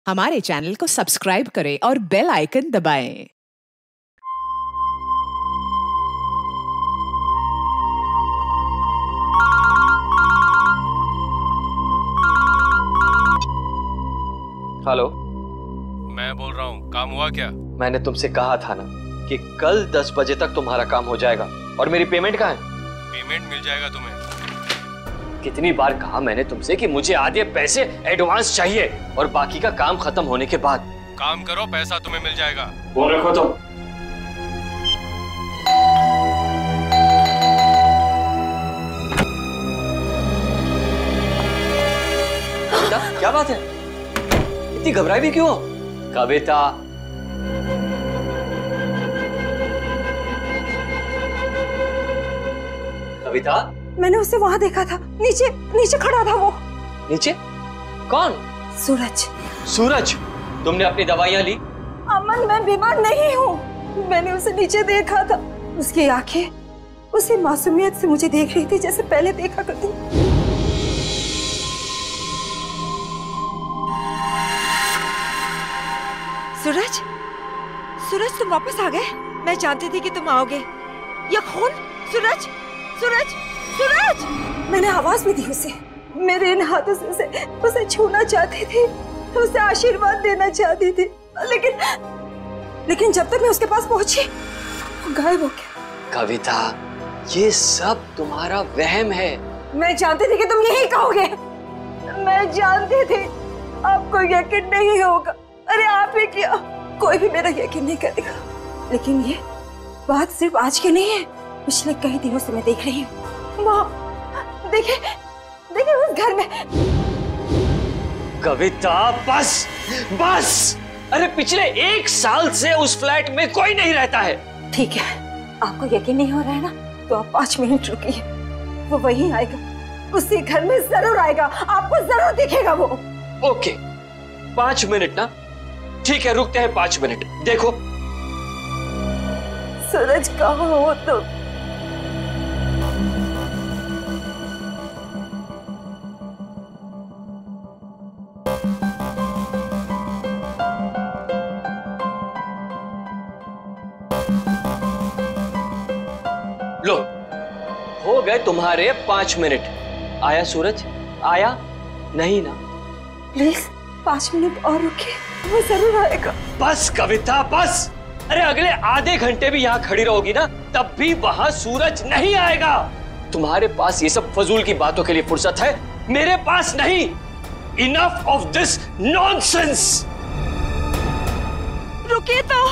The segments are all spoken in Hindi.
हमारे चैनल को सब्सक्राइब करें और बेल आइकन दबाएं। हेलो, मैं बोल रहा हूँ। काम हुआ क्या? मैंने तुमसे कहा था ना कि कल 10 बजे तक तुम्हारा काम हो जाएगा। और मेरी पेमेंट कहाँ है? पेमेंट मिल जाएगा तुम्हें। कितनी बार कहा मैंने तुमसे कि मुझे आधे पैसे एडवांस चाहिए और बाकी का काम खत्म होने के बाद। काम करो, पैसा तुम्हें मिल जाएगा। फोन रखो तुम। क्या बात है? इतनी घबराई भी क्यों? कविता, कविता, मैंने उसे वहां देखा था। नीचे नीचे खड़ा था वो। नीचे? कौन? सूरज। सूरज, तुमने अपनी दवाइयां ली? अमन, मैं बीमार नहीं हूँ। मैंने उसे नीचे देखा था। उसकी आंखें उसी मासूमियत से मुझे देख रही थी जैसे पहले देखा करती। सूरज, सूरज तुम वापस आ गए। मैं जानती थी कि तुम आओगे। ये खून? सूरज, सूरज, सूरज! मैंने आवाज भी दी उसे। मेरे इन हाथों से उसे छूना चाहती थी, उसे आशीर्वाद देना चाहती थी, लेकिन जब तक मैं उसके पास पहुंची वो गायब हो गया। कविता, ये सब तुम्हारा वहम है। मैं जानती थी कि तुम यही कहोगे। मैं जानती थी आपको यकीन नहीं होगा। अरे आप ही क्या, कोई भी मेरा यकीन नहीं करेगा। लेकिन ये बात सिर्फ आज की नहीं है, पिछले कई दिनों से मैं देख रही हूँ। वहाँ देखिए, देखिए उस घर में। कविता, बस बस। अरे पिछले 1 साल से उस फ्लैट में कोई नहीं रहता है। ठीक है, आपको यकीन नहीं हो रहा है ना, तो आप 5 मिनट रुकिए। वो वहीं आएगा, उसी घर में जरूर आएगा, आपको जरूर दिखेगा वो। ओके, 5 मिनट ना? ठीक है, रुकते हैं 5 मिनट। देखो सूरज, कहाँ हो तुम? लो, हो गए तुम्हारे 5 मिनट। आया सूरज? आया नहीं ना? प्लीज 5 मिनट और रुकिए, वो जरूर आएगा। बस कविता, बस। अरे अगले आधे घंटे भी यहाँ खड़ी रहोगी ना, तब भी वहां सूरज नहीं आएगा। तुम्हारे पास ये सब फजूल की बातों के लिए फुर्सत है, मेरे पास नहीं। Enough of this nonsense. रुकिए तो,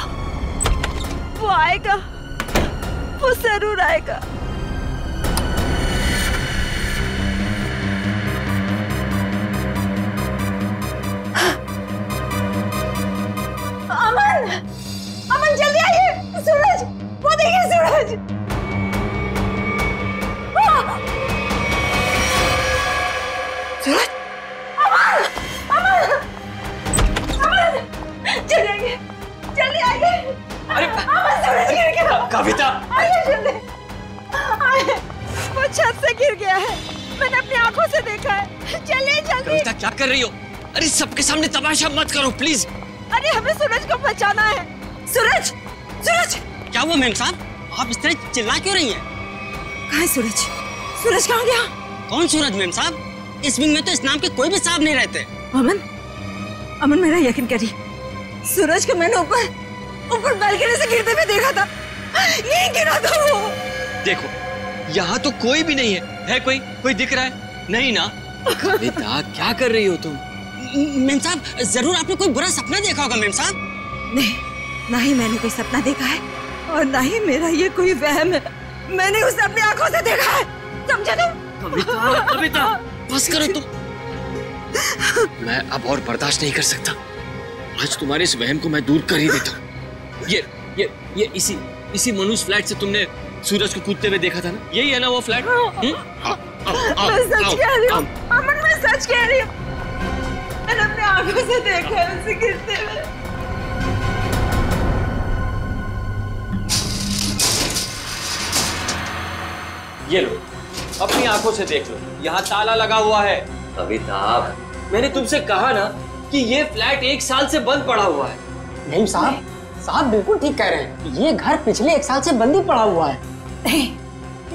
वो आएगा, वो जरूर आएगा। अमन, अमन जल्दी आइए। सूरज, वो देखिए सूरज। सूरज, अमन, अमन, अमन, जल्दी आइए, जल्दी आइए। अरे अमन, सूरज गिर गया। कविता, आइए जल्दी आइए। वो छत से गिर गया है, मैंने अपनी आंखों से देखा है। चलिए जल्दी। कविता, क्या कर रही हो? अरे सबके सामने तमाशा मत करो प्लीज। अरे हमें सूरज को बचाना है। सूरज, सूरज! क्या हुआ मेम साहब? आप इस तरह चिल्ला क्यों रही हैं? कहाँ है सूरज? सूरज कहाँ गया? कौन सूरज मेम साहब? इस विंग में तो इस नाम के कोई भी साहब नहीं रहते। अमन, अमन मेरा यकीन करिए, सूरज को मैंने ऊपर बालकनी से गिरते हुए देखा था। यहीं गिरा था वो। देखो, यहाँ तो कोई भी नहीं है कोई दिख रहा है? नहीं ना? कविता, क्या कर रही हो तुम? मेम साहब, जरूर आपने कोई बुरा सपना देखा होगा मेम साहब। नहीं, ना ही मैंने कोई सपना देखा है और ना ही मेरा ये कोई वहम है। मैंने उसे अपनी आंखों से देखा है, समझे तुम? कविता, कविता, बस करो तुम। मैं अब और बर्दाश्त नहीं कर सकता। आज तुम्हारे इस वहम को मैं दूर कर ही देता हूँ। ये इसी मनुष्य फ्लैट से तुमने सूरज को कूदते हुए देखा था ना? यही है ना वो फ्लैट? मैं सच कह रही हूँ अमन, मैं सच कह रही हूँ। मैंने अपनी आंखों से देखा है उसे गिरते हुए। ये लो, अपनी आंखों से देख लो, यहाँ ताला लगा हुआ है। कविता, मैंने तुमसे कहा ना कि ये फ्लैट 1 साल से बंद पड़ा हुआ है। नहीं साहब, साहब बिल्कुल ठीक कह रहे हैं। ये घर पिछले 1 साल से बंद ही पड़ा हुआ है। नहीं,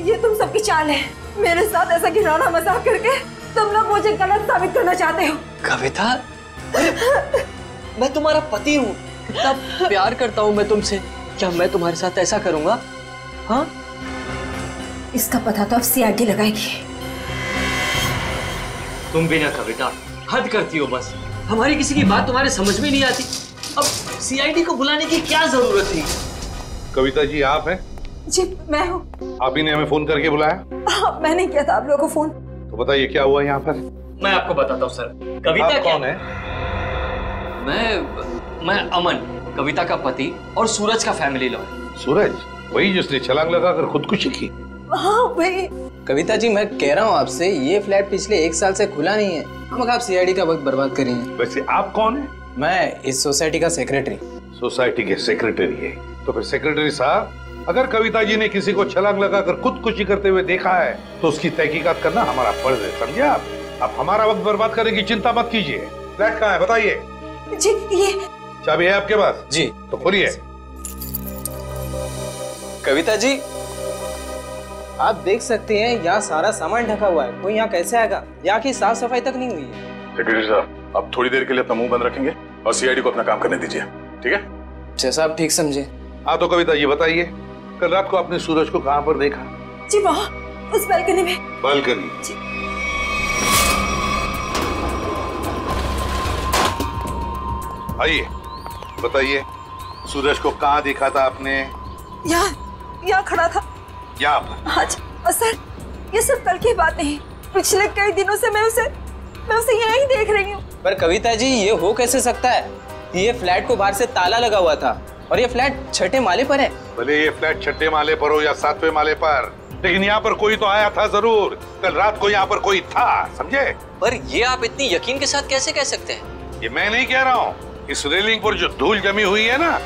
ये तुम सबकी चाल है। मेरे साथ ऐसा घिनौना मजाक करके तुम लोग मुझे गलत साबित करना चाहते हो। कविता, मैं तुम्हारा पति हूँ, कितना प्यार करता हूँ मैं तुमसे। क्या मैं तुम्हारे साथ ऐसा करूँगा? हाँ, इसका पता तो अब सीआईडी लगाएगी। तुम भी ना कविता, हद करती हो बस। हमारी किसी की बात तुम्हारे समझ में नहीं आती। अब सीआईडी को बुलाने की क्या जरूरत थी? कविता जी आप हैं? जी मैं हूँ। आप ही ने हमें फोन करके बुलाया? मैंने किया था आप लोगों को फोन। तो बताइए क्या हुआ यहाँ पर? मैं आपको बताता हूँ सर। कविता आप कौन है? मैं अमन, कविता का पति और सूरज का फैमिली लॉयर। सूरज? वही जिसने छलांग लगाकर खुदकुशी की? हाँ वही। कविता जी मैं कह रहा हूँ आपसे, ये फ्लैट पिछले 1 साल से खुला नहीं है। हम आप सीआईडी का वक्त बर्बाद कर रही हैं। वैसे आप कौन है? मैं इस सोसाइटी का सेक्रेटरी। सोसाइटी के सेक्रेटरी है? तो फिर सेक्रेटरी साहब, अगर कविता जी ने किसी को छलांग लगाकर खुदकुशी करते हुए देखा है तो उसकी तहकीकात करना हमारा फर्ज है, समझे आप? आप हमारा वक्त बर्बाद करने की चिंता मत कीजिए। फ्लैट कहाँ है बताइए? जी ये चाबी है आपके पास? जी। तो खोलिए। कविता जी आप देख सकते हैं यहाँ सारा सामान ढका हुआ है। कोई यहाँ कैसे आएगा? यहाँ की साफ सफाई तक नहीं हुई है। सेक्रेटरी साहब, आप थोड़ी देर के लिए अपना मुंह बंद रखेंगे और सीआईडी को अपना काम करने दीजिए, ठीक है? जैसा आप ठीक समझे। हाँ तो कविता ये बताइए, कल रात को आपने सूरज को कहाँ पर देखा? जी वहाँ उस बालकनी में। बालकनी? आइए बताइए, सूरज को कहाँ देखा था आपने? यहाँ खड़ा था। यहाँ पर? हाँ जी। और सर ये सब कल की बात नहीं, पिछले कई दिनों से मैं उसे यहीं देख रही हूँ। पर कविता जी ये हो कैसे सकता है? ये फ्लैट को बाहर से ताला लगा हुआ था और ये फ्लैट 6ठे माले पर है। भले ये फ्लैट 6ठे माले पर हो या 7वें माले पर, लेकिन यहाँ पर कोई तो आया था जरूर। कल रात को यहाँ पर कोई था, समझे? पर ये आप इतनी यकीन के साथ कैसे कह सकते हैं? ये मैं नहीं कह रहा हूँ, इस रेलिंग पर जो धूल जमी हुई है ना,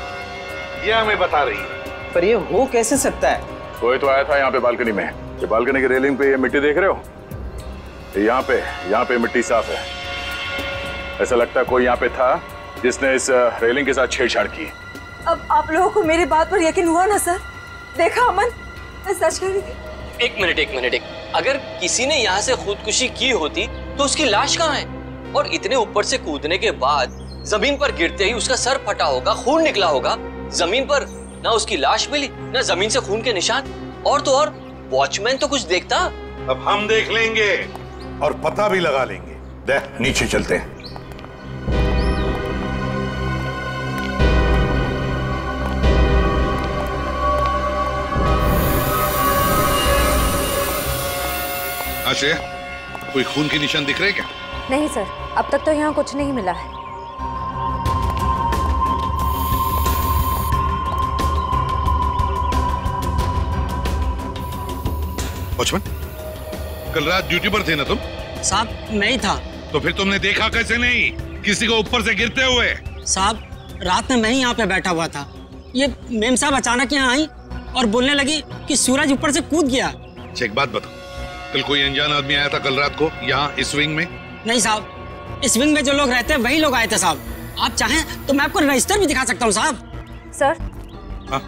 ये हमें बता रही है। पर ये हो कैसे सकता है? कोई तो आया था यहाँ पे बालकनी में। ये बालकनी की रेलिंग पे ये मिट्टी देख रहे हो? यहाँ पे मिट्टी साफ है। ऐसा लगता है कोई यहाँ पे था जिसने इस रेलिंग के साथ छेड़छाड़ की। अब आप लोगों को मेरी बात पर यकीन हुआ ना सर? देखा अमन, मैं सच कह रही थी। एक मिनट। अगर किसी ने यहाँ से खुदकुशी की होती तो उसकी लाश कहाँ है? और इतने ऊपर से कूदने के बाद जमीन पर गिरते ही उसका सर फटा होगा, खून निकला होगा। जमीन पर ना उसकी लाश मिली, ना जमीन से खून के निशान। और तो और वॉचमैन तो कुछ देखता। अब हम देख लेंगे और पता भी लगा लेंगे। देख नीचे चलते हैं। आश्रय, कोई खून के निशान दिख रहे क्या? नहीं सर, अब तक तो यहाँ कुछ नहीं मिला है। वॉचमैन, कल रात ड्यूटी पर थे ना तुम? साहब मैं ही था। तो फिर तुमने देखा कैसे नहीं किसी को ऊपर से गिरते हुए? साहब रात में मैं ही यहाँ पे बैठा हुआ था। ये मेम साहब अचानक यहाँ आई और बोलने लगी कि सूरज ऊपर से कूद गया। अच्छा एक बात बताओ, कल कोई अनजान आदमी आया था कल रात को यहाँ इस विंग में? नहीं साहब, इस विंग में जो लोग रहते हैं वही लोग आए थे साहब। आप चाहें तो मैं आपको रजिस्टर भी दिखा सकता हूँ साहब। सर? हाँ?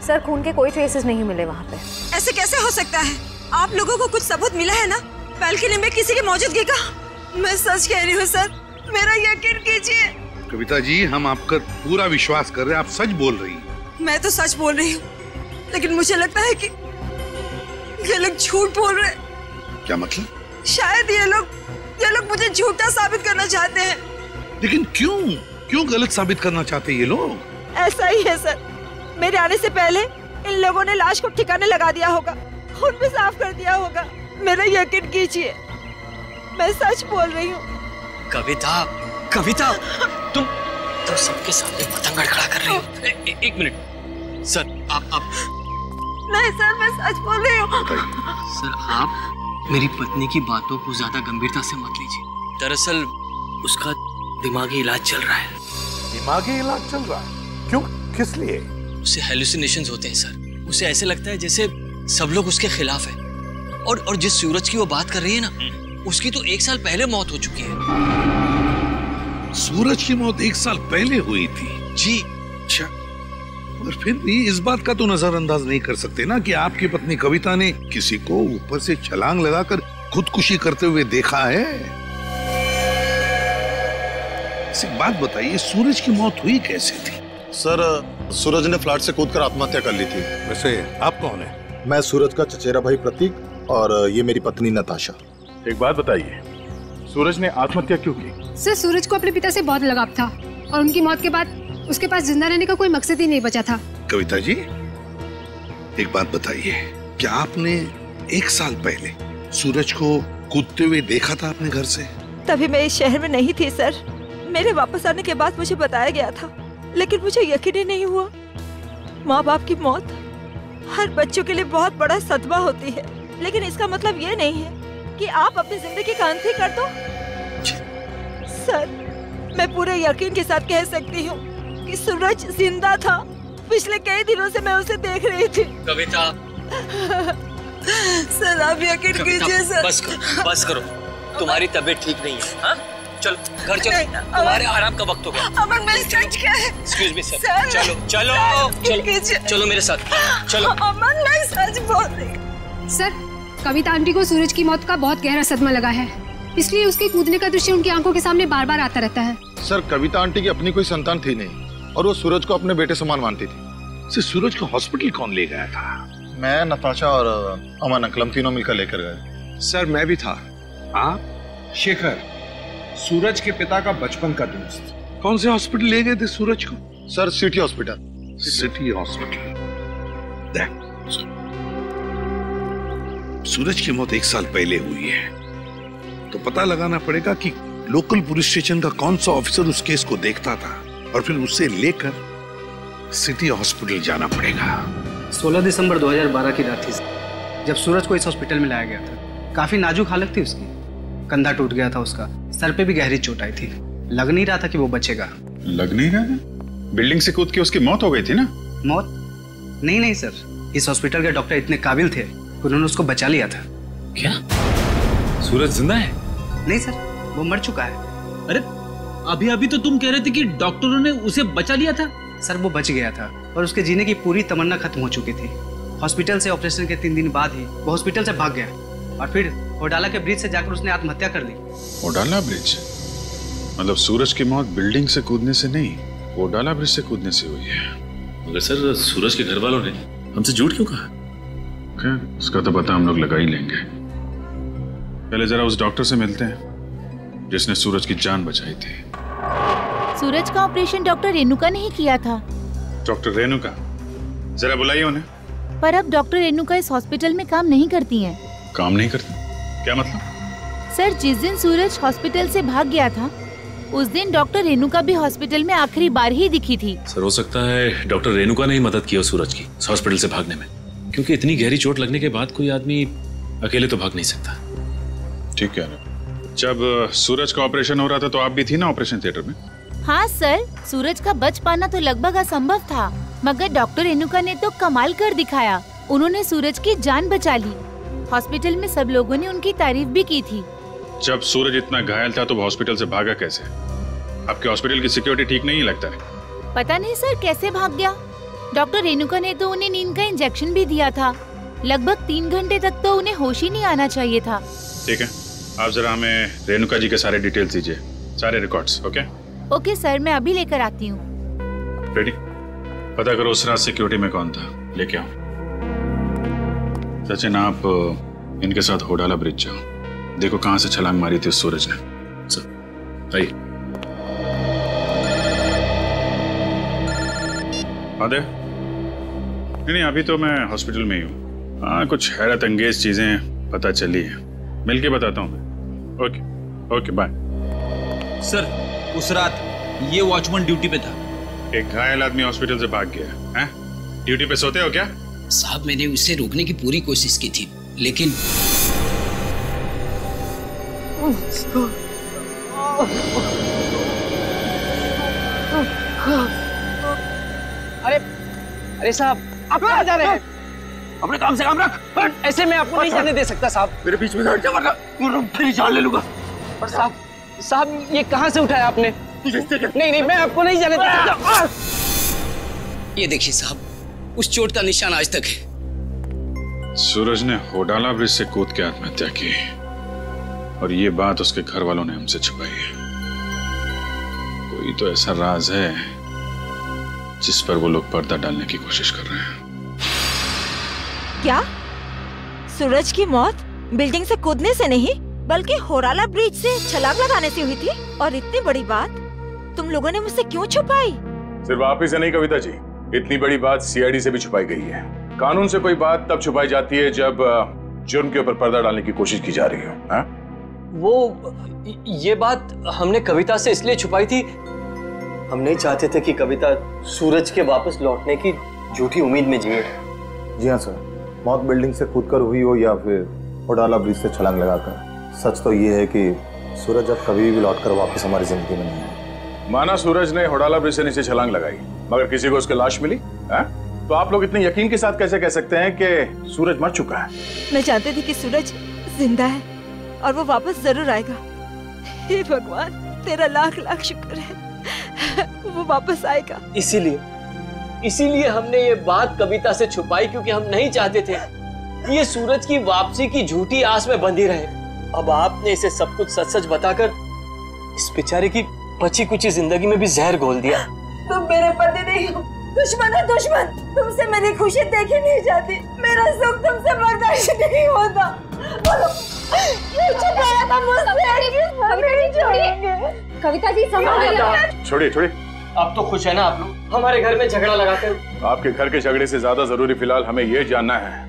सर खून के कोई ट्रेसेस नहीं मिले वहाँ पे। ऐसे कैसे हो सकता है? आप लोगों को कुछ सबूत मिला है ना बालकनी में किसी की मौजूदगी का? मैं सच कह रही हूँ सर, मेरा यकीन कीजिए। कविता जी हम आपका पूरा विश्वास कर रहे हैं, आप सच बोल रही हैं। मैं तो सच बोल रही हूँ, लेकिन मुझे लगता है कि ये लोग झूठ बोल रहे हैं। क्या मतलब? शायद ये लोग मुझे झूठा साबित करना चाहते हैं। लेकिन क्यों गलत साबित करना चाहते हैं ये लोग? ऐसा ही है सर, मेरे आने से पहले इन लोगों ने लाश को ठिकाने लगा दिया होगा, खून भी साफ कर दिया होगा। मेरा यकीन कीजिए, मैं सच बोल रही हूँ। कविता तुम सबके सामने पतंग खड़ा कर रही हो। एक मिनट सर, आप नहीं सर, मैं सच बोल रही हूँ। सर आप मेरी पत्नी की बातों को ज्यादा गंभीरता से मत लीजिए। दरअसल उसका दिमागी इलाज चल रहा है। दिमागी इलाज चल रहा है? क्यों, किस लिए? उसे हेलुसिनेशंस होते हैं सर। उसे ऐसे लगता है जैसे सब लोग उसके खिलाफ हैं। और जिस सूरज की वो बात कर रही है ना, उसकी तो 1 साल पहले मौत हो चुकी है। सूरज की मौत 1 साल पहले हुई थी। जी। अच्छा, और फिर भी इस बात का तो नजरअंदाज नहीं कर सकते ना कि आपकी पत्नी कविता ने किसी को ऊपर से छलांग लगाकर खुदकुशी करते हुए देखा है। एक बात बताइए, सूरज की मौत हुई कैसे थी? सर, सूरज ने फ्लैट से कूदकर आत्महत्या कर ली थी। वैसे आप कौन है? मैं सूरज का चचेरा भाई प्रतीक और ये मेरी पत्नी नताशा। एक बात बताइए, सूरज ने आत्महत्या क्यों की? सर, सूरज को अपने पिता से बहुत लगाव था और उनकी मौत के बाद उसके पास जिंदा रहने का कोई मकसद ही नहीं बचा था। कविता जी, एक बात बताइए, क्या आपने 1 साल पहले सूरज को कूदते हुए देखा था अपने घर से? तभी मैं इस शहर में नहीं थी सर। मेरे वापस आने के बाद मुझे बताया गया था, लेकिन मुझे यकीन ही नहीं हुआ। माँ बाप की मौत हर बच्चों के लिए बहुत बड़ा सदमा होती है, लेकिन इसका मतलब ये नहीं है कि आप अपनी जिंदगी का अंत ही कर दो। सर, मैं पूरे यकीन के साथ कह सकती हूँ कि सूरज जिंदा था। पिछले कई दिनों से मैं उसे देख रही थी। कविता। सर, आप यकीन कीजिए सर। बस करो। तुम्हारी तबीयत ठीक नहीं है। हाँ? चलो घर चलो, तुम्हारे आराम का वक्त हो गया। अमर, मैं सच क्या है? Excuse me sir. चलो चलो चलो चलो मेरे साथ चलो। अमर, मैं सच बोल रही। सर, कविता आंटी को सूरज की मौत का बहुत गहरा सदमा लगा है, इसलिए उसके कूदने का दृश्य उनकी आंखों के सामने बार बार आता रहता है। सर, कविता आंटी की अपनी कोई संतान थी नहीं और वो सूरज को अपने बेटे समान मानती थी। सूरज को हॉस्पिटल कौन ले गया था? मैं, नताशा और अमन अंकल, हम तीनों मिलकर लेकर गए। सर, मैं भी था। आप? शेखर, सूरज के पिता का बचपन का दोस्त। कौन से हॉस्पिटल ले गए थे सूरज को? Sir, city hospital. City hospital. Suraj की मौत 1 साल पहले हुई है, तो पता लगाना पड़ेगा कि लोकल पुलिस स्टेशन का कौन सा ऑफिसर उस केस को देखता था और फिर उसे लेकर सिटी हॉस्पिटल जाना पड़ेगा। 16 दिसंबर 2012 की रात थी जब सूरज को इस हॉस्पिटल में लाया गया था। काफी नाजुक हालत थी उसकी, कंधा टूट गया था उसका, सर पे भी गहरी चोट आई थी। लग नहीं रहा था कि वो बचेगा। लग नहीं रहा था? बिल्डिंग से कूद के उसकी मौत हो गई थी ना? मौत? नहीं सर, इस हॉस्पिटल के डॉक्टर इतने काबिल थे, उन्होंने उसको बचा लिया था। क्या सूरज जिंदा है? नहीं सर, वो मर चुका है। अरे अभी अभी तो तुम कह रहे थे कि डॉक्टरों ने उसे बचा लिया था। सर, वो बच गया था और उसके जीने की पूरी तमन्ना खत्म हो चुकी थी। हॉस्पिटल से ऑपरेशन के 3 दिन बाद ही वो हॉस्पिटल से भाग गया और फिर ओडाला के ब्रिज से जाकर उसने आत्महत्या कर ली। ओडाला ब्रिज? मतलब सूरज की मौत बिल्डिंग से कूदने से नहीं, ओडाला ब्रिज से कूदने से हुई है। मगर सर, सूरज के घर वालों ने हमसे झूठ क्यों कहा? क्या उसका तो पता हम लोग लगा ही लेंगे। पहले जरा उस डॉक्टर से मिलते हैं जिसने सूरज की जान बचाई थी। सूरज का ऑपरेशन डॉक्टर रेणुका ने ही किया था। डॉक्टर रेणुका? जरा बुलाइए उन्हें। पर अब डॉक्टर रेणुका इस हॉस्पिटल में काम नहीं करती हैं। काम नहीं करती? क्या मतलब? सर, जिस दिन सूरज हॉस्पिटल से भाग गया था उस दिन डॉक्टर रेणुका भी हॉस्पिटल में आखिरी बार ही दिखी थी। सर, हो सकता है डॉक्टर रेणुका ने ही मदद की हो सूरज की हॉस्पिटल से भागने में, क्योंकि इतनी गहरी चोट लगने के बाद कोई आदमी अकेले तो भाग नहीं सकता। ठीक है ना। जब सूरज का ऑपरेशन हो रहा था तो आप भी थी ना ऑपरेशन थिएटर में? हाँ सर, सूरज का बच पाना तो लगभग असंभव था, मगर डॉक्टर रेणुका ने तो कमाल कर दिखाया। उन्होंने सूरज की जान बचा ली। हॉस्पिटल में सब लोगों ने उनकी तारीफ भी की थी। जब सूरज इतना घायल था तो वो हॉस्पिटल से भागा कैसे? आपके हॉस्पिटल की सिक्योरिटी ठीक नहीं लगता है? पता नहीं सर कैसे भाग गया। डॉक्टर रेणुका ने तो उन्हें नींद का इंजेक्शन भी दिया था। लगभग 3 घंटे तक तो उन्हें होश ही नहीं आना चाहिए था। ठीक है, आप जरा हमें रेणुका जी के सारे डिटेल्स दीजिए, सारे रिकॉर्ड्स। ओके ओके सर, मैं अभी लेकर आती हूँ। रेडी? पता करो उस रात सिक्योरिटी में कौन था, लेके आओ। सचिन, आप इनके साथ होडाला ब्रिज जाओ, देखो कहां से छलांग मारी थी उस सूरज ने। सर आइए। आदे? नहीं, अभी तो मैं हॉस्पिटल में ही हूँ। हाँ, कुछ हैरत अंगेज चीजें पता चली है, मिलके बताता हूँ मैं। Okay okay, bye. सर, उस रात ये वॉचमैन ड्यूटी पे था। एक घायल आदमी हॉस्पिटल से भाग गया है? ड्यूटी पे सोते हो क्या? साहब, मैंने उसे रोकने की पूरी कोशिश की थी, लेकिन अरे साहब, आप कहाँ जा रहे हैं? अपने काम से काम रख। ऐसे मैं आपको नहीं जाने दे सकता साहब। मेरे बीच में हट जा वरना तेरी जान ले लूंगा। पर साहब, ये कहाँ से उठाया आपने? नहीं, मैं आपको नहीं जाने देता। ये देखिए साहब, उस चोट का निशान आज तक है। सूरज ने होडाला ब्रिज से कूद के आत्महत्या की और ये बात उसके घर वालों ने हमसे छुपाई है। कोई तो ऐसा राज है जिस पर वो लोग पर्दा डालने की कोशिश कर रहे हैं। क्या सूरज की मौत बिल्डिंग से कूदने से नहीं बल्कि होराला ब्रिज से छलांग लगाने से हुई थी? और इतनी बड़ी बात तुम लोगों ने मुझसे क्यों छुपाई? सिर्फ आप ही से नहीं कविता जी, इतनी बड़ी बात सीआईडी से भी छुपाई गई है। कानून से कोई बात तब छुपाई जाती है जब जुर्म के ऊपर पर्दा डालने की कोशिश की जा रही हो। हाँ? वो ये बात हमने कविता से इसलिए छुपाई थी, हम नहीं चाहते थे कि कविता सूरज के वापस लौटने की झूठी उम्मीद में जिए। जी हाँ सर, मौत बिल्डिंग से कूदकर हुई हो या फिर होडाला ब्रिज से छलांग लगाकर। सच तो ये है कि सूरज अब कभी भी लौटकर वापस हमारी जिंदगी में नहीं आए। माना सूरज ने होडाला ब्रिज से नीचे छलांग लगाई मगर किसी को उसकी लाश मिली, है? तो आप लोग इतने यकीन के साथ कैसे कह सकते हैं कि सूरज मर चुका है? मैं जानती थी कि सूरज जिंदा है और वो वापस जरूर आएगा। हे भगवान, तेरा लाख लाख शुक्र है, वो वापस आएगा। इसीलिए हमने ये बात कविता से छुपाई, क्योंकि हम नहीं चाहते थे कि ये सूरज की वापसी की झूठी आस में बंधी रहे। अब आपने इसे सब कुछ सच सच बताकर इस बेचारे की बची कुची जिंदगी में भी जहर घोल दिया। तुम मेरे पति नहीं हो, दुश्मन है दुश्मन। तुमसे मेरी खुशी देखी नहीं जाती, मेरा सुख तुमसे बर्दाश्त नहीं होता। बोलो, ये छुपाया था मुझसे। कविता जी संभालिए। छोड़िए। अब तो खुश है ना आप लोग हमारे घर में झगड़ा लगाकर? आपके घर के झगड़े से ज्यादा जरूरी फिलहाल हमें यह जानना है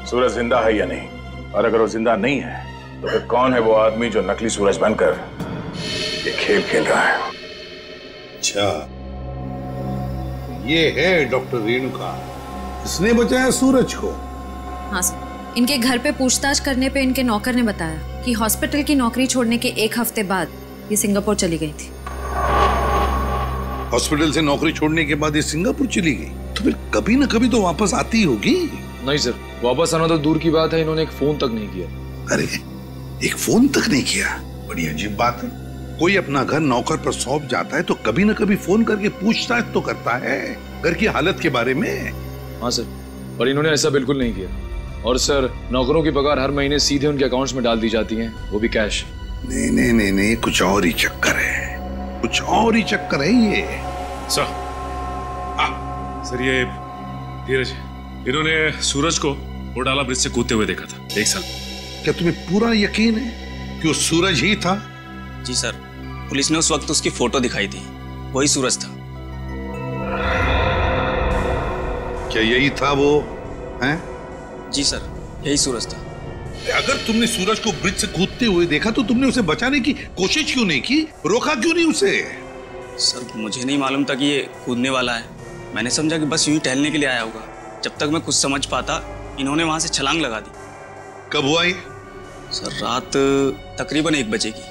सूरज जिंदा है या नहीं, और अगर वो जिंदा नहीं है तो फिर कौन है वो आदमी जो नकली सूरज बनकर ये खेल खेल रहा है? अच्छा, ये है डॉक्टर रेणुका, इसने बचाया सूरज को। हाँ सर, इनके घर पे पूछताछ करने पे इनके नौकर ने बताया कि हॉस्पिटल की नौकरी छोड़ने के 1 हफ्ते बाद ये सिंगापुर चली गई थी। हॉस्पिटल से नौकरी छोड़ने के बाद ये सिंगापुर चली गई, तो फिर कभी न कभी तो वापस आती होगी। नहीं सर, वापस आना तो दूर की बात है, इन्होंने एक फोन तक नहीं किया। अरे, एक फोन तक नहीं किया? बड़ी अजीब बात है। कोई अपना घर नौकर पर सौंप जाता है तो कभी न कभी फोन करके पूछताछ तो करता है घर की हालत के बारे में। हाँ सर, पर इन्होंने ऐसा बिल्कुल नहीं किया। और सर, नौकरों की पगार हर महीने सीधे उनके अकाउंट्स में डाल दी जाती है, वो भी कैश। नहीं, कुछ और ही चक्कर है, कुछ और ही चक्कर है ये। सर ये धीरज, इन्होंने सूरज को होडाला ब्रिज से कूदते हुए देखा था 1 साल। क्या तुम्हें पूरा यकीन है कि वो सूरज ही था? जी सर, पुलिस ने उस वक्त उसकी फोटो दिखाई थी, वही सूरज था। क्या यही था वो? हैं? जी सर, यही सूरज था। अगर तुमने सूरज को ब्रिज से कूदते हुए देखा तो तुमने उसे बचाने की कोशिश क्यों नहीं की? रोका क्यों नहीं उसे? सर, मुझे नहीं मालूम था कि ये कूदने वाला है। मैंने समझा कि बस यूं ही टहलने के लिए आया होगा। जब तक मैं कुछ समझ पाता, इन्होंने वहां से छलांग लगा दी। कब हुआ ये? सर, रात तकरीबन 1 बजे की।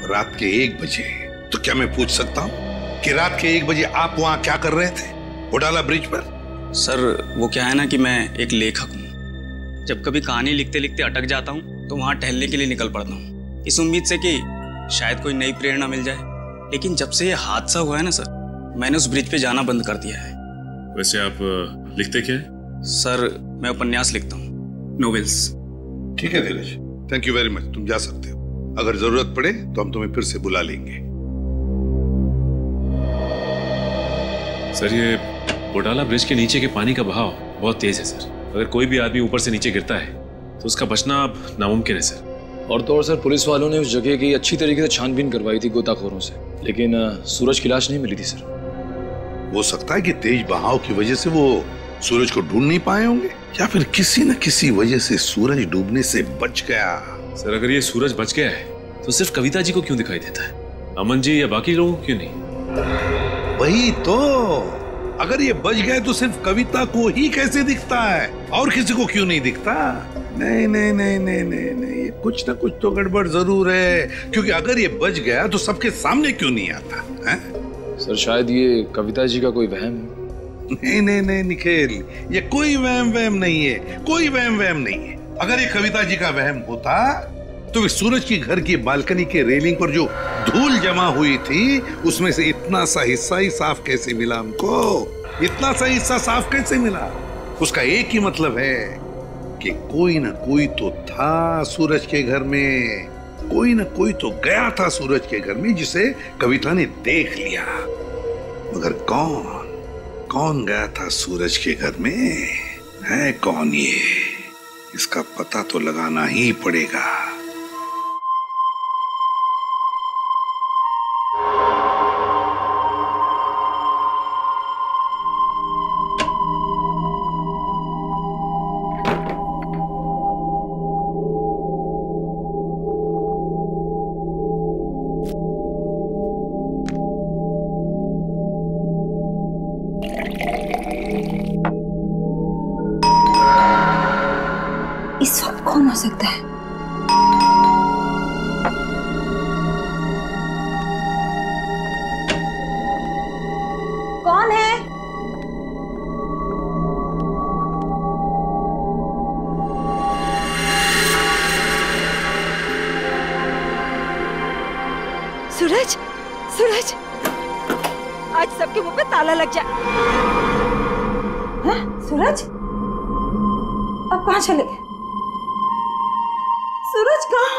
रात के 1 बजे? तो क्या मैं पूछ सकता हूँ कि रात के 1 बजे आप वहां क्या कर रहे थे होडाला ब्रिज पर? सर, वो क्या है ना कि मैं एक लेखक हूँ। जब कभी कहानी लिखते लिखते अटक जाता हूँ तो वहां टहलने के लिए निकल पड़ता हूँ, इस उम्मीद से कि शायद कोई नई प्रेरणा मिल जाए। लेकिन जब से ये हादसा हुआ है ना सर, मैंने उस ब्रिज पे जाना बंद कर दिया है। वैसे आप लिखते क्या है? सर, मैं उपन्यास लिखता हूँ, नोवेल्स। ठीक है धीरज, थैंक यू वेरी मच। तुम जा सकते हो, अगर जरूरत पड़े तो हम तुम्हें फिर से बुला लेंगे। सर, ये होडाला ब्रिज के नीचे के पानी का बहाव बहुत तेज है सर। अगर कोई भी आदमी ऊपर से नीचे गिरता है तो उसका बचना अब नामुमकिन है सर। और तो और सर, पुलिस वालों ने उस जगह की अच्छी तरीके से छानबीन करवाई थी गोताखोरों से, लेकिन सूरज की लाश नहीं मिली थी सर। हो सकता है कि तेज बहाव की वजह से वो सूरज को ढूंढ नहीं पाए होंगे, या फिर किसी न किसी वजह से सूरज डूबने से बच गया। सर, अगर ये सूरज बच गया है तो सिर्फ कविता जी को क्यों दिखाई देता है? अमन जी या बाकी लोगों को क्यों नहीं? वही तो, अगर ये बच गए तो सिर्फ कविता को ही कैसे दिखता है, और किसी को क्यों नहीं दिखता? नहीं नहीं नहीं नहीं नहीं नहीं, ये कुछ ना कुछ तो गड़बड़ जरूर है, क्योंकि अगर ये बच गया तो सबके सामने क्यों नहीं आता है? सर, शायद ये कविता जी का कोई वहम है। नहीं नहीं नहीं निखिल, ये कोई वहम नहीं है, कोई वहम नहीं है। अगर ये कविता जी का वहम होता तो इस सूरज की घर की बालकनी के रेलिंग पर जो धूल जमा हुई थी उसमें से इतना सा हिस्सा ही साफ कैसे मिला हमको? इतना सा हिस्सा साफ कैसे मिला? उसका एक ही मतलब है कि कोई ना कोई तो था सूरज के घर में, कोई ना कोई तो गया था सूरज के घर में जिसे कविता ने देख लिया। मगर कौन गया था सूरज के घर में? है कौन ये? इसका पता तो लगाना ही पड़ेगा। इस वक्त कौन हो सकता है? कौन है? सूरज, सूरज, आज सबके मुंह पे ताला लग जाए। हाँ, सूरज, अब कहाँ चले गए? सूरज कहाँ?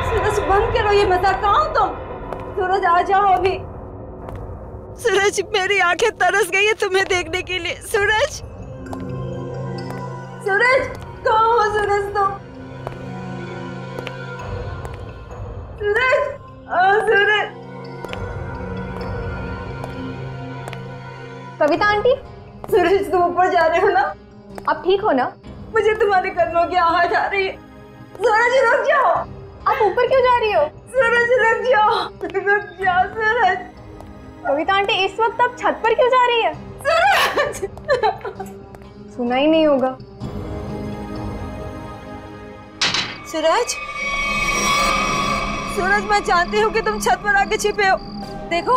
सूरज बंद करो ये मजाक, कहाँ हो तुम? सूरज आ जाओ अभी। सूरज, मेरी आंखें तरस गई है तुम्हें देखने के लिए। सूरज, सूरज कहाँ हो? सूरज तुम? सूरज, सूरज। कविता आंटी, सूरज तुम ऊपर जा रहे हो ना? आप ठीक हो ना? मुझे तुम्हारे कदमों की आवाज आ रही है। सूरज रुक जाओ। आप ऊपर क्यों जा रही हो? सूरज रुक जाओ, रुक जाओ सूरज। कविता आंटी, इस वक्त आप छत पर क्यों जा रही है? सूरज, सुना ही नहीं होगा। सूरज, सूरज, मैं जानती हूँ कि तुम छत पर आके छिपे हो। देखो,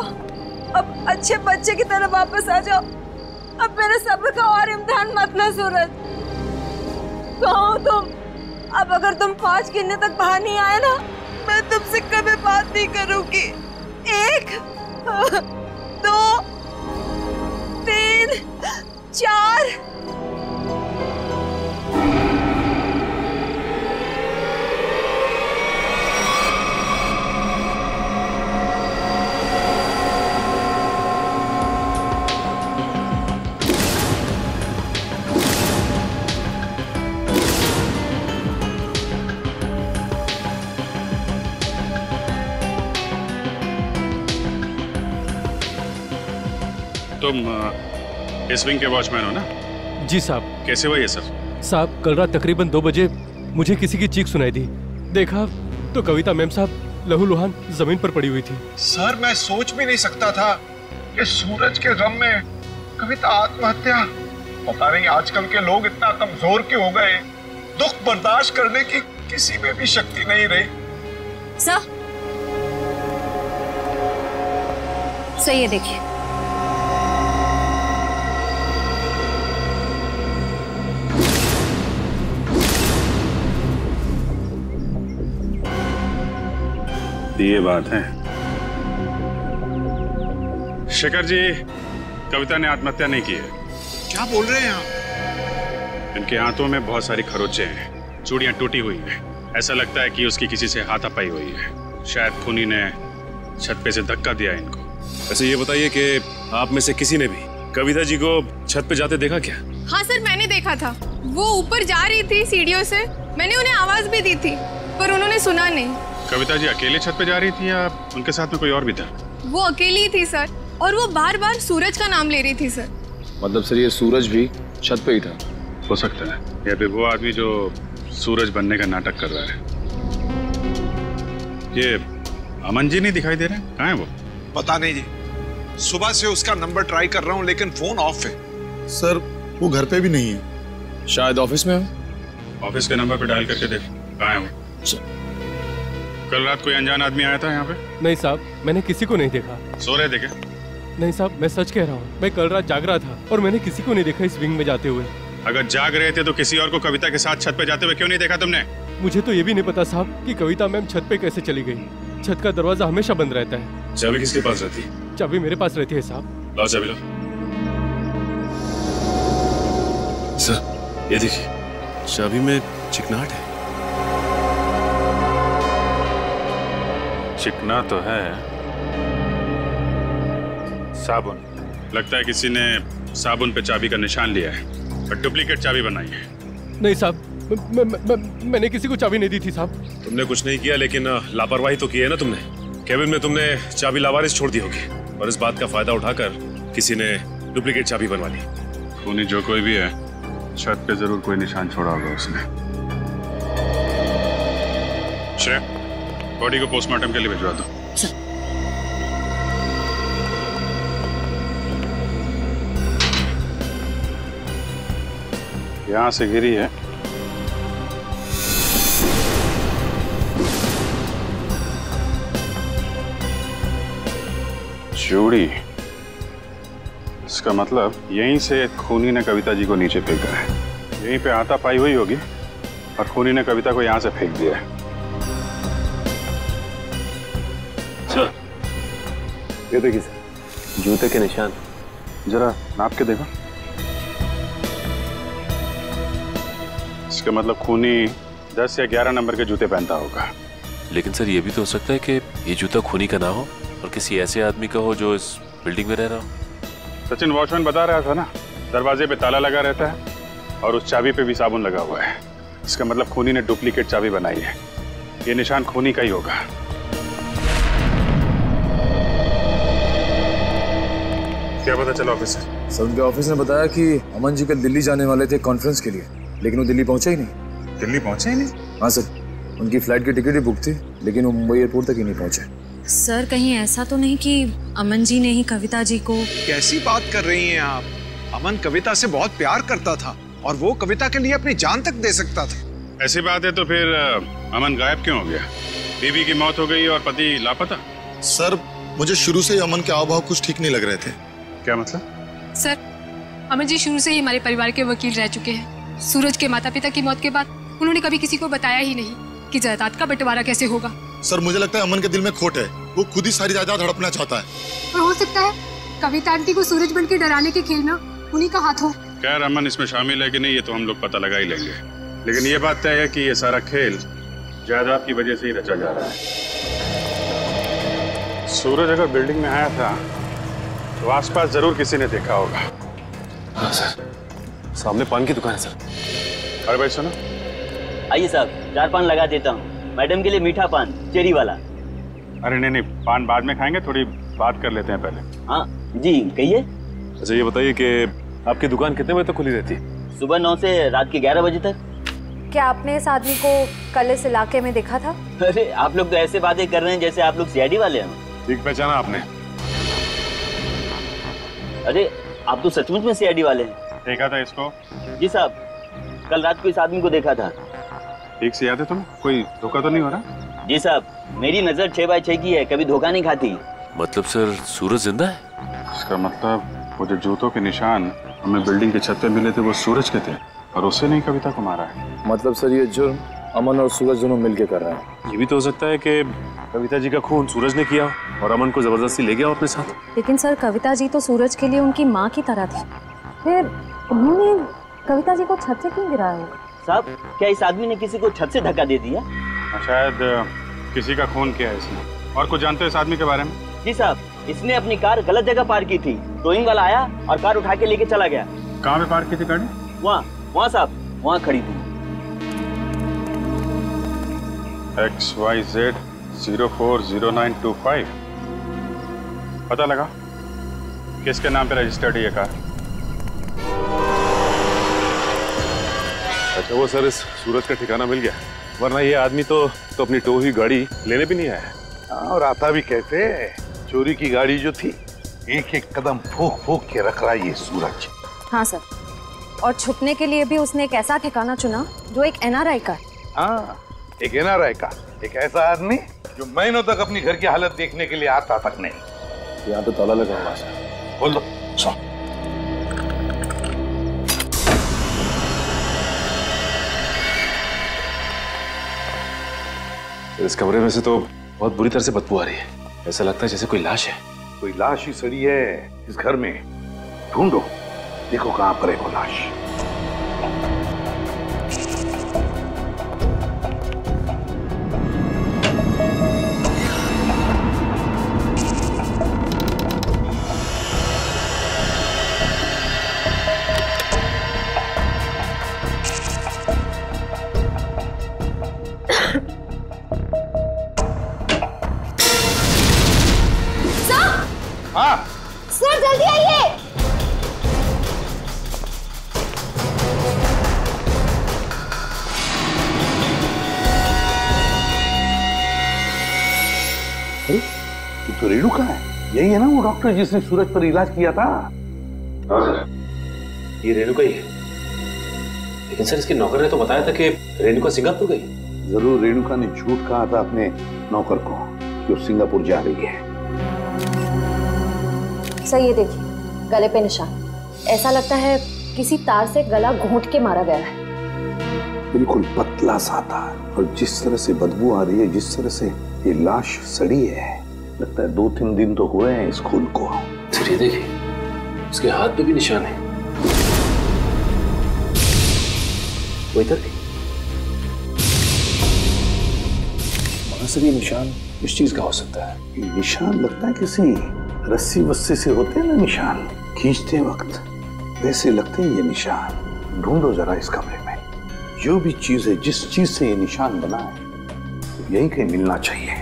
अब अच्छे बच्चे की तरह वापस आ जाओ। अब मेरे सब्र का और इम्तिहान मत लो। सूरज, कहाँ हो तुम? अब अगर तुम 5 गिनने तक बाहर नहीं आए ना, मैं तुमसे कभी बात नहीं करूंगी। 1, 2, 3, 4। तुम इस विंग के वॉचमैन हो ना? जी साहब। कैसे हुआ ये सब? साहब, कल रात तकरीबन 2 बजे मुझे किसी की चीख सुनाई दी। देखा तो कविता मैम साहब लहूलुहान जमीन पर पड़ी हुई थी। सर, मैं सोच भी नहीं सकता था कि सूरज के गम में कविता आत्महत्या। पता नहीं आजकल के लोग इतना कमजोर क्यों हो गए। दुख बर्दाश्त करने की किसी में भी शक्ति नहीं रही। सर, सही है, देखिए। ये बात है। शेखर जी, कविता ने आत्महत्या नहीं की है। क्या बोल रहे हैं आप? इनके हाथों में बहुत सारी खरोंचे हैं, चूड़ियां टूटी हुई हैं। ऐसा लगता है कि उसकी किसी से हाथापाई हुई है। शायद खूनी ने छत पे से धक्का दिया इनको। वैसे ये बताइए कि आप में से किसी ने भी कविता जी को छत पे जाते देखा क्या? हाँ सर, मैंने देखा था। वो ऊपर जा रही थी सीढ़ियों से। मैंने उन्हें आवाज भी दी थी, पर उन्होंने सुना नहीं। कविता जी अकेले छत पे जा रही थी या उनके साथ में कोई और भी था? वो अकेली थी सर, और वो बार बार सूरज का नाम ले रही थी सर। मतलब सर, ये सूरज भी छत पे ही था? हो सकता है, या फिर वो आदमी जो सूरज बनने का नाटक कर रहा है। ये अमन जी नहीं दिखाई दे रहे? कहाँ है वो? पता नहीं जी, सुबह से उसका नंबर ट्राई कर रहा हूँ लेकिन फोन ऑफ है। सर, वो घर पे भी नहीं है। शायद ऑफिस में हो। ऑफिस के नंबर पे डायल करके देख, कहाँ है वो? कल रात कोई अनजान आदमी आया था यहाँ पे? नहीं साहब, मैंने किसी को नहीं देखा। सो रहे थे क्या? नहीं साहब, मैं सच कह रहा हूँ। मैं कल रात जाग रहा था और मैंने किसी को नहीं देखा इस विंग में जाते हुए। अगर जाग रहे थे तो किसी और को कविता के साथ छत पे जाते हुए क्यों नहीं देखा तुमने? मुझे तो ये भी नहीं पता साहब कि कविता मैम छत पे कैसे चली गई। छत का दरवाजा हमेशा बंद रहता है। चाबी किसके पास रहती है? चाबी मेरे पास रहती है साहब। लाओ चाबी लो। सर ये देखिए, चाबी में चिकनाहट है। चिकना तो है। साबुन, लगता है किसी ने साबुन पे चाबी का निशान लिया है और डुप्लीकेट चाबी बनाई है। नहीं साहब, मैंने किसी को चाबी नहीं दी थी साहब। तुमने कुछ नहीं किया, लेकिन लापरवाही तो की है ना तुमने। केबिन में तुमने चाबी लावारिस छोड़ दी होगी और इस बात का फायदा उठाकर किसी ने डुप्लीकेट चाबी बनवा ली। खूनी जो कोई भी है, छत पे जरूर कोई निशान छोड़ा होगा उसने। श्रेया, बॉडी को पोस्टमार्टम के लिए भिजवा दो। यहां से गिरी है। चूड़ी, इसका मतलब यहीं से खूनी ने कविता जी को नीचे फेंका है। यहीं पे हाथापाई हुई होगी और खूनी ने कविता को यहां से फेंक दिया है। सर, ये देखिए सर, जूते के निशान। जरा नाप के देखो। इसका मतलब खूनी 10 या 11 नंबर के जूते पहनता होगा। लेकिन सर ये भी तो हो सकता है कि ये जूता खूनी का ना हो और किसी ऐसे आदमी का हो जो इस बिल्डिंग में रह रहा हो। सचिन वॉचमैन बता रहा था ना, दरवाजे पे ताला लगा रहता है और उस चाबी पे भी साबुन लगा हुआ है। इसका मतलब खूनी ने डुप्लीकेट चाबी बनाई है। ये निशान खूनी का ही होगा। क्या पता चला ऑफिसर? सर उनके ऑफिस ने बताया कि अमन जी कल दिल्ली जाने वाले थे कॉन्फ्रेंस के लिए, लेकिन वो दिल्ली पहुंचे ही नहीं। दिल्ली पहुंचे ही नहीं? हाँ सर, उनकी फ्लाइट की टिकट ही बुक थी, लेकिन वो मुंबई एयरपोर्ट तक ही नहीं पहुंचे। सर कहीं ऐसा तो नहीं कि अमन जी ने ही कविता जी को? कैसी बात कर रही हैं आप? अमन कविता से बहुत प्यार करता था और वो कविता के लिए अपनी जान तक दे सकता था। ऐसी बात है तो फिर अमन गायब क्यों हो गया? बीवी की मौत हो गई और पति लापता? सर मुझे शुरू से ही अमन के हाव भाव कुछ ठीक नहीं लग रहे थे। क्या मतलब? सर, अमन जी शुरू से ही हमारे परिवार के वकील रह चुके हैं। सूरज के माता पिता की मौत के बाद उन्होंने कभी किसी को बताया ही नहीं कि जायदाद का बंटवारा कैसे होगा। सर मुझे लगता है अमन के दिल में खोट है, वो खुद ही सारी जायदाद हड़पना चाहता है। और हो सकता है कविता आंटी को सूरज बन के डराने के खेल में उन्हीं का हाथ हो। खैर अमन इसमें शामिल है कि नहीं ये तो हम लोग पता लगा ही लेंगे, लेकिन ये बात तय है कि ये सारा खेल जायदाद की वजह से ही रचा जा रहा है। सूरज अगर बिल्डिंग में आया था तो आसपास जरूर किसी ने देखा होगा। हाँ सर, सामने पान की दुकान है सर। अरे भाई सुनो। आइए साहब, 4 पान लगा देता हूँ। मैडम के लिए मीठा पान, चेरी वाला। अरे नहीं, पान बाद में खाएंगे, थोड़ी बात कर लेते हैं पहले। हाँ जी, कहिए। अच्छा ये बताइए कि आपकी दुकान कितने बजे तक खुली रहती है? सुबह 9 से रात के 11 बजे तक। क्या आपने इस आदमी को कल इस इलाके में देखा था? अरे आप लोग तो ऐसे बातें कर रहे हैं जैसे आप लोग सीआईडी वाले हैं। ठीक पहचाना आपने? अरे आप तो सचमुच में सीआईडी वाले हैं। देखा था इसको? जी साहब, कल रात को इस आदमी को देखा था। ठीक से याद है तुम्हें? कोई धोखा तो नहीं हो रहा? जी साहब, मेरी नजर 6x6 की है, कभी धोखा नहीं खाती। मतलब सर सूरज जिंदा है? इसका मतलब वो जो जूतों के निशान हमें बिल्डिंग के छत पे मिले थे वो सूरज के थे और उससे नहीं कविता को मारा है। मतलब सर ये जुर्म अमन और सूरज दोनों मिलके कर रहे हैं। ये भी तो हो सकता है कि कविता जी का खून सूरज ने किया और अमन को जबरदस्ती ले गया अपने साथ। लेकिन सर कविता जी तो सूरज के लिए उनकी माँ की तरह थी, फिर उन्होंने कविता जी को छत से क्यों गिराया होगा? साहब, क्या इस आदमी ने किसी को छत से धक्का दे दिया? शायद किसी का खून किया है इसने। और कुछ जानते हो इस आदमी के बारे में? जी साहब, इसने अपनी कार गलत जगह पार्क की थी। टोइंग वाला आया और कार उठा के लेके चला गया। कहाँ पे पार्क की थी गाड़ी? वहाँ साहब, वहाँ खड़ी थी। XYZ 040925। पता लगा किसके नाम पे रजिस्टर्ड है ये कार? अच्छा वो सर इस सूरज का ठिकाना मिल गया, वरना ये आदमी तो अपनी टो हुई गाड़ी लेने भी नहीं आया। और आता भी कैसे? चोरी की गाड़ी जो थी एक एक कदम फूक फूक के रख रहा है ये सूरज। हाँ सर, और छुपने के लिए भी उसने एक ऐसा ठिकाना चुना जो एक NRI का। हाँ, एक NRI का, एक ऐसा आदमी जो महीनों तक अपनी घर की हालत देखने के लिए आता तक नहीं। यहाँ पे ताला लगा हुआ है। बोल दो। इस कमरे में से तो बहुत बुरी तरह से बदबू आ रही है। ऐसा लगता है जैसे कोई लाश है। कोई लाश ही सड़ी है इस घर में। ढूंढो, देखो कहां पर है वो लाश। सर जल्दी आइए। तो रेणु कहाँ है? यही है ना वो डॉक्टर जिसने सूरज पर इलाज किया था? हाँ सर, ये रेणु का ही है। लेकिन सर इसके नौकर ने तो बताया था कि रेणुका सिंगापुर गई। जरूर रेणुका ने झूठ कहा था अपने नौकर को कि वो सिंगापुर जा रही है। सर ये देखिए, गले पे निशान। ऐसा लगता है किसी तार से गला घोंट के मारा गया है। बिल्कुल पतला सा था, और जिस तरह से बदबू आ रही है, जिस तरह से ये लाश सड़ी है, लगता है 2-3 दिन तो हुए हैं इस खून को। सर ये देखिए, उसके हाथ पे भी निशान है। वो इधर भी। मगर सर ये निशान इस चीज का हो सकता है? ये निशान लगता है किसी रस्सी वस्सी से होते हैं ना निशान, खींचते वक्त वैसे लगते हैं ये निशान। ढूंढो जरा इस कमरे में, जो भी चीज है, जिस चीज से ये निशान बना है, यही कहीं मिलना चाहिए।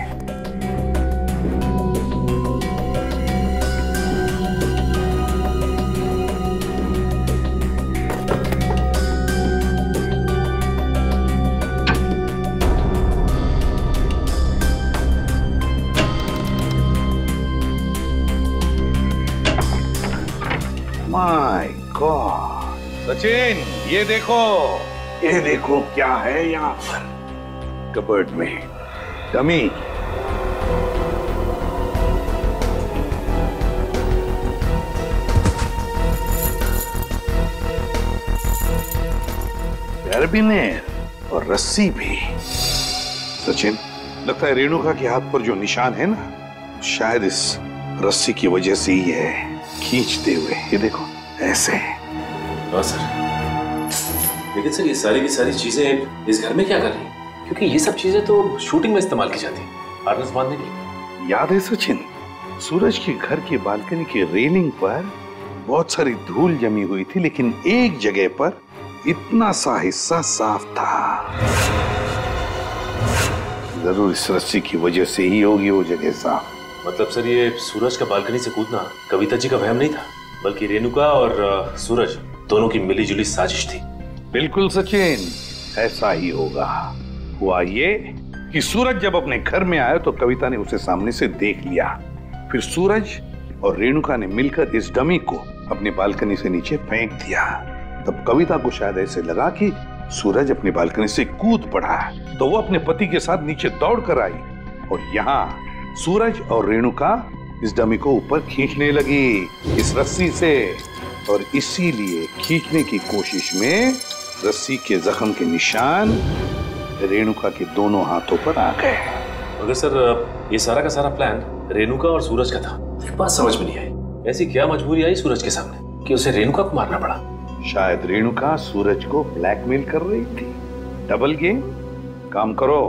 माय गॉड, सचिन ये देखो क्या है यहाँ पर कबर्ड में। डमी। कैरबिनेर और रस्सी भी। सचिन, लगता है रेणुका के हाथ पर जो निशान है ना, शायद इस रस्सी की वजह से ही है, खींचते हुए। ये देखो ऐसे। हाँ सर, लेकिन सर ये सारी की सारी चीजें इस घर में क्या कर रही हैं? क्योंकि ये सब चीजें तो शूटिंग में इस्तेमाल की जाती है, हार्नेस बांधने के लिए। याद है सचिन, सूरज के घर की बालकनी की रेलिंग पर बहुत सारी धूल जमी हुई थी, लेकिन एक जगह पर इतना सा हिस्सा साफ था। जरूर इस रस्सी की वजह से ही होगी वो जगह साफ। मतलब सर ये सूरज का बालकनी से कूदना कविता जी का वहम नहीं था, बल्कि रेणुका और सूरज दोनों की मिलीजुली साजिश थी। बिल्कुल सचिन, ऐसा ही होगा। हुआ ये कि सूरज जब अपने घर में आया तो कविता ने उसे सामने से देख लिया। फिर सूरज और रेणुका ने मिलकर इस डमी को अपने बालकनी से नीचे फेंक दिया। तब कविता को शायद ऐसे लगा कि सूरज अपनी बालकनी से कूद पड़ा, तो वो अपने पति के साथ नीचे दौड़ कर आई और यहाँ सूरज और रेणुका इस डमी को ऊपर खींचने लगी इस रस्सी से, और इसीलिए खींचने की कोशिश में रस्सी के जख्म के निशान रेणुका के दोनों हाथों पर आ गए। मगर सर ये सारा का सारा प्लान रेणुका और सूरज का था। एक बात समझ में नहीं आई, ऐसी क्या मजबूरी आई सूरज के सामने कि उसे रेणुका को मारना पड़ा? शायद रेणुका सूरज को ब्लैकमेल कर रही थी। Double game. काम करो,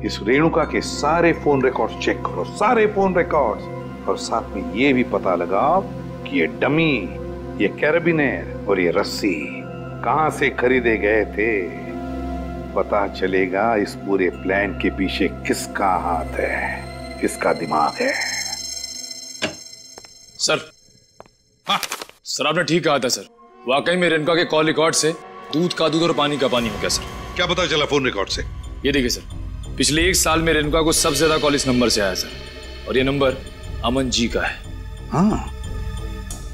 इस रेणुका के सारे फोन रिकॉर्ड्स चेक करो, सारे फोन रिकॉर्ड्स, और साथ में ये भी पता लगाओ कि ये डमी, ये कैरबिनेर और ये रस्सी कहां से खरीदे गए थे। पता चलेगा इस पूरे प्लान के पीछे किसका हाथ है, किसका दिमाग है। सर, हाँ सर, आपने ठीक कहा था सर। वाकई में रेणुका के कॉल रिकॉर्ड से दूध का दूध और पानी का पानी हो गया सर। क्या पता चला फोन रिकॉर्ड से? ये देखिए सर, पिछले 1 साल में रेणुका को सबसे ज्यादा कॉल इस नंबर से आया सर, और ये नंबर अमन जी का है। हाँ,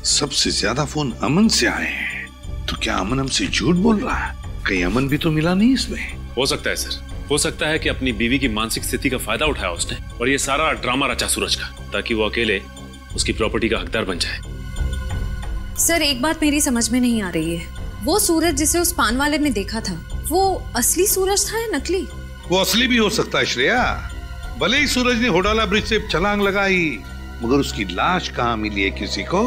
सबसे ज्यादा फोन अमन से आए हैं। तो क्या अमन हमसे झूठ बोल रहा है? कहीं अमन भी तो मिला नहीं इसमें? हो सकता है सर, हो सकता है कि अपनी बीवी की मानसिक स्थिति का फायदा उठाया उसने और ये सारा ड्रामा रचा सूरज का, ताकि वो अकेले उसकी प्रॉपर्टी का हकदार बन जाए। सर एक बात मेरी समझ में नहीं आ रही है, वो सूरज जिसे उस पान वाले ने देखा था, वो असली सूरज था या नकली? वो असली भी हो सकता है श्रेया। भले ही सूरज ने होडाला ब्रिज से छलांग लगाई, मगर उसकी लाश कहाँ मिली है किसी को?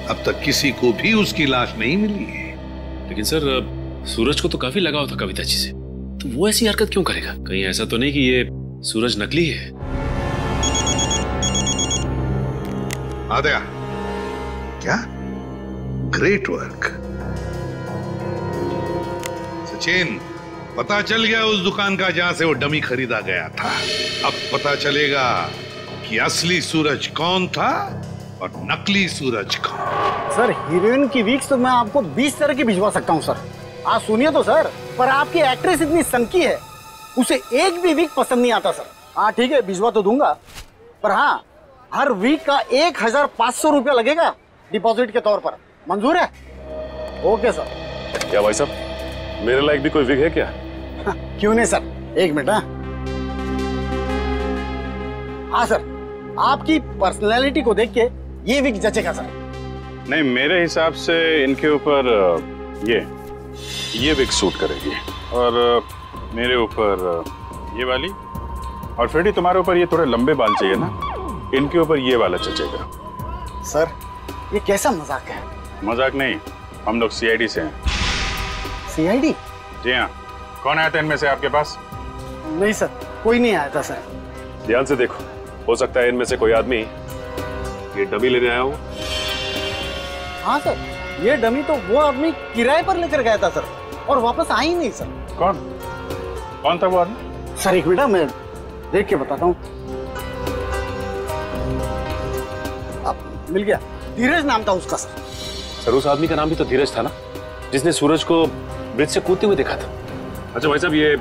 अब तक किसी को भी उसकी लाश नहीं मिली है। लेकिन सर सूरज को तो काफी लगाव था कविता जी से, तो वो ऐसी हरकत क्यों करेगा? कहीं ऐसा तो नहीं कि ये सूरज नकली है? आद्या, क्या ग्रेट वर्क। सचिन, पता चल गया उस दुकान का जहां से वो डमी खरीदा गया था। अब पता चलेगा कि असली सूरज कौन था और नकली सूरज कौन। सर हीरोइन की वीक्स तो मैं आपको 20 तरह की भिजवा सकता हूँ सर। आप सुनिए तो सर, पर आपकी एक्ट्रेस इतनी सनकी है, उसे एक भी वीक पसंद नहीं आता सर। हाँ ठीक है, भिजवा तो दूंगा, पर हाँ हर वीक का 1500 रुपया लगेगा डिपॉजिट के तौर पर। मंजूर है? Okay sir. क्या भाई साहब, मेरे लायक भी कोई विग है क्या? क्यों नहीं सर, एक मिनट। हाँ सर, आपकी पर्सनैलिटी को देख के ये विग जचेगा सर। नहीं, मेरे हिसाब से इनके ऊपर ये विग सूट करेगी, और मेरे ऊपर ये वाली, और फ्रेडी तुम्हारे ऊपर ये थोड़े लंबे बाल चाहिए ना, इनके ऊपर ये वाला जचेगा। सर ये कैसा मजाक है? मजाक नहीं, हम लोग सीआईडी से हैं। सीआईडी? जी हाँ। कौन आया था इनमें से आपके पास? नहीं सर, कोई नहीं आया था सर। ध्यान से देखो, हो सकता है इनमें से कोई आदमी ये डमी लेने आया हो। हाँ सर, ये डमी तो वो आदमी किराए पर लेकर गया था सर, और वापस आ ही नहीं सर। कौन था वो आदमी? सर एक मिनट, मैं देख के बताता हूँ। मिल गया, धीरज नाम था उसका सर। सर उस आदमी का नाम भी तो धीरज था ना, जिसने सूरज को ब्रिज से कूदते हुए देखा था। अच्छा भाई साहब, ये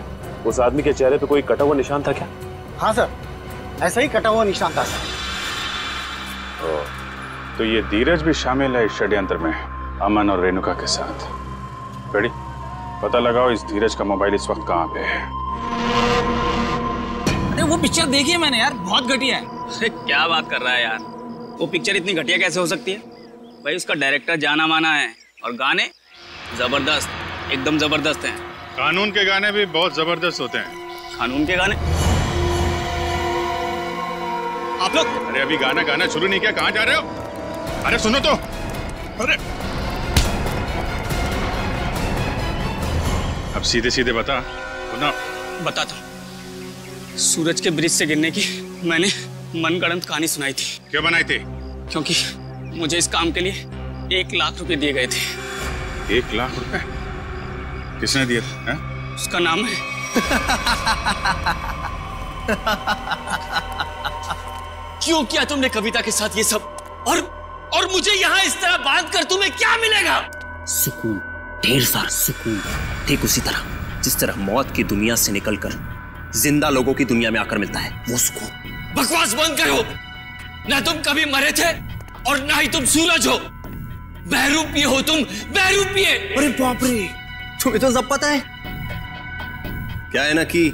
उस आदमी के चेहरे पे कोई कटा हुआ निशान था क्या? हाँ सर, ऐसा ही कटा हुआ निशान था सर। तो ये धीरज भी शामिल है इस षड्यंत्र में, अमन और रेणुका के साथ। रेडी, पता लगाओ इस धीरज का मोबाइल इस वक्त कहाँ पे है। अरे वो पिक्चर देखी है मैंने यार, बहुत घटिया है। अरे क्या बात कर रहा है यार, वो पिक्चर इतनी घटिया कैसे हो सकती है? भाई उसका डायरेक्टर जाना माना है, और गाने जबरदस्त, एकदम जबरदस्त हैं। कानून के गाने भी बहुत जबरदस्त होते हैं। कानून के गाने? आप लोग, अरे अभी गाना शुरू नहीं किया, कहाँ जा रहे हो? अरे सुनो तो। अरे अब सीधे सीधे बता। बताता। सूरज के ब्रिज से गिरने की मैंने मनगढ़ंत कहानी सुनाई थी। क्यों बनाई थी? क्योंकि मुझे इस काम के लिए 1 लाख रुपए दिए गए थे। 1 लाख रुपए? किसने दिए थे? उसका नाम है क्यों किया तुमने कविता के साथ ये सब? और मुझे यहाँ इस तरह बांध कर तुम्हें क्या मिलेगा? सुकून, ढेर सारा सुकून। ठीक उसी तरह जिस तरह मौत की दुनिया से निकलकर जिंदा लोगों की दुनिया में आकर मिलता है, वो सुकून। बकवास बंद करो। ना तुम कभी मरे थे और ना ही तुम सूरज हो। बहरूपिये हो तुम, बहरूपिये। अरे बाप रे, तुम्हें तो सब पता है। क्या है ना कि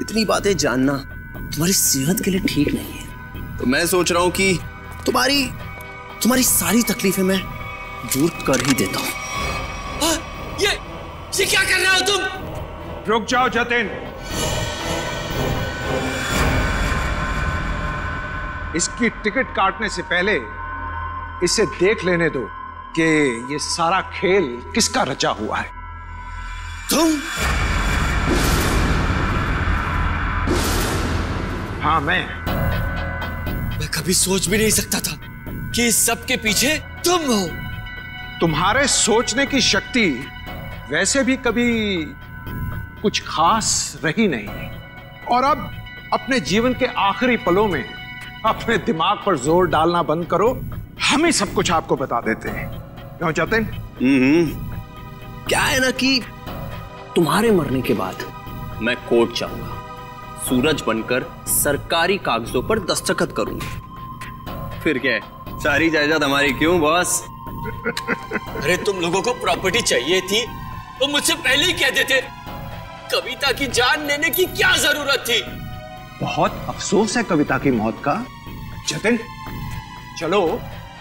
इतनी बातें जानना तुम्हारी सेहत के लिए ठीक नहीं है, तो मैं सोच रहा हूं कि तुम्हारी सारी तकलीफें मैं दूर कर ही देता हूं। ये क्या कर रहे हो तुम? रुक जाओ जतिन, इसकी टिकट काटने से पहले इसे देख लेने दो कि ये सारा खेल किसका रचा हुआ है। तुम? हाँ मैं कभी सोच भी नहीं सकता था कि इस सब के पीछे तुम हो। तुम्हारे सोचने की शक्ति वैसे भी कभी कुछ खास रही नहीं, और अब अपने जीवन के आखिरी पलों में अपने दिमाग पर जोर डालना बंद करो। हम ही सब कुछ आपको बता देते हैं। क्यों जतिन? क्या है ना कि तुम्हारे मरने के बाद मैं कोर्ट जाऊंगा, सूरज बनकर सरकारी कागजों पर दस्तखत करूंगा। फिर क्या है, सारी जायदाद हमारी। क्यों बॉस? अरे तुम लोगों को प्रॉपर्टी चाहिए थी तो मुझसे पहले ही कह देते। कविता की जान लेने की क्या जरूरत थी? बहुत अफसोस है कविता की मौत का। जतिन चलो,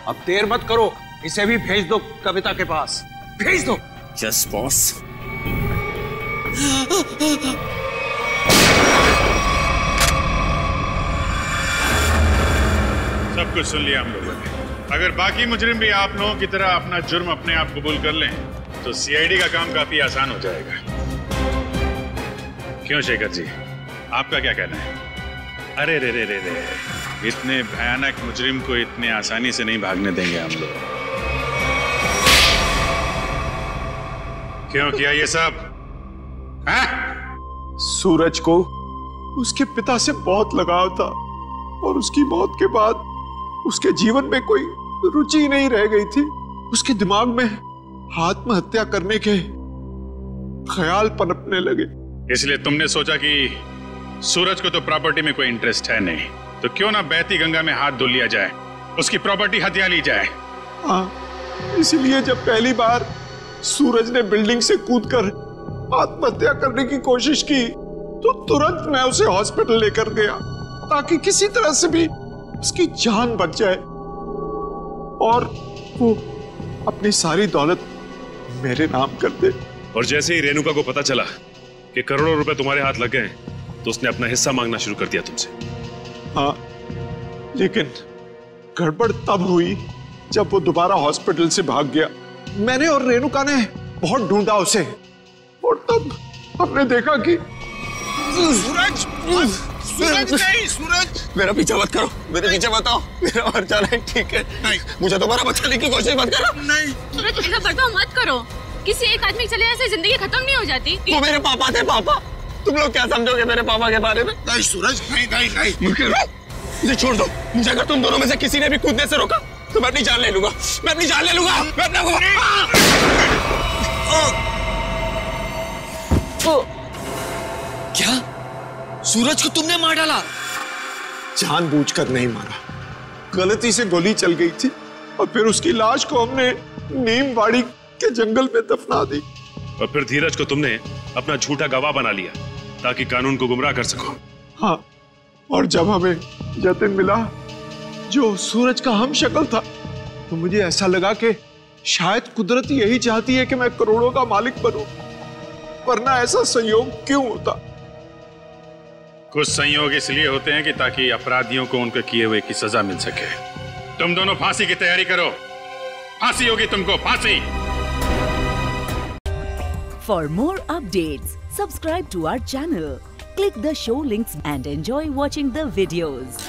अब देर मत करो, इसे भी भेज दो कविता के पास, भेज दो। Yes boss. सब कुछ सुन लिया हम लोगों ने। अगर बाकी मुजरिम भी आप लोगों की तरह अपना जुर्म अपने आप कबूल कर लें तो सीआईडी का काम काफी आसान हो जाएगा। क्यों शेखर जी, आपका क्या कहना है? अरे रे रे रे रे, इतने भयानक मुजरिम को इतने आसानी से नहीं भागने देंगे हम लोग। क्यों किया ये सब? सूरज को उसके पिता से बहुत लगाव था और उसकी मौत के बाद उसके जीवन में कोई रुचि नहीं रह गई थी। उसके दिमाग में आत्महत्या करने के ख्याल पनपने लगे। इसलिए तुमने सोचा कि सूरज को तो प्रॉपर्टी में कोई इंटरेस्ट है नहीं, तो क्यों ना बहती गंगा में हाथ धो लिया जाए, उसकी प्रॉपर्टी हथिया ली जाए। हाँ, इसीलिए जब पहली बार सूरज ने बिल्डिंग से कूदकर आत्महत्या करने की कोशिश की तो तुरंत मैं उसे हॉस्पिटल लेकर गया ताकि किसी तरह से भी उसकी जान बच जाए और वो अपनी सारी दौलत मेरे नाम कर दे। और जैसे ही रेणुका को पता चला कि करोड़ों रुपए तुम्हारे हाथ लग गए तो उसने अपना हिस्सा मांगना शुरू कर दिया तुमसे। हाँ, लेकिन गड़बड़ तब हुई जब वो दोबारा हॉस्पिटल से भाग गया। मैंने और रेणुका ने बहुत ढूंढा उसे और तब हमने देखा कि सूरज, सूरज नहीं, सूरज मेरा पीछा मत करो, मेरे पीछे मत आओ, मेरा मर जाना है, ठीक है? नहीं, मुझे दोबारा बचाने की कोशिश मत करो। नहीं सूरज, ऐसा बर्ताव मत करो। किसी एक आदमी के चले जाने से जिंदगी खत्म नहीं हो जाती। वो मेरे पापा थे। पापा, तुम लोग क्या समझोगे मेरे पापा के बारे में? नहीं सूरज, नहीं नहीं नहीं, मुझे छोड़ दो। मुझे अगर तुम दोनों में से किसी ने भी कूदने से रोका तो मैं अपनी जान ले लूंगा, मैं अपनी जान ले लूंगा, मैं अपना क्या सूरज को तुमने मार डाला? जानबूझकर नहीं मारा, गलती से गोली चल गई थी और फिर उसकी लाश को हमने नीमवाड़ी के जंगल में दफना दी। और फिर धीरज को तुमने अपना झूठा गवाह बना लिया ताकि कानून को गुमराह कर सको। हाँ, और जब हमें जतिन मिला जो सूरज का हम शक्ल था तो मुझे ऐसा लगा कि शायद कुदरत यही चाहती है कि मैं करोड़ों का मालिक बनूं, वरना ऐसा संयोग क्यों होता? कुछ संयोग इसलिए होते हैं कि ताकि अपराधियों को उनके किए हुए की सजा मिल सके। तुम दोनों फांसी की तैयारी करो, फांसी होगी तुमको, फांसी। For more updates, subscribe to our channel, click the show links and enjoy watching the videos.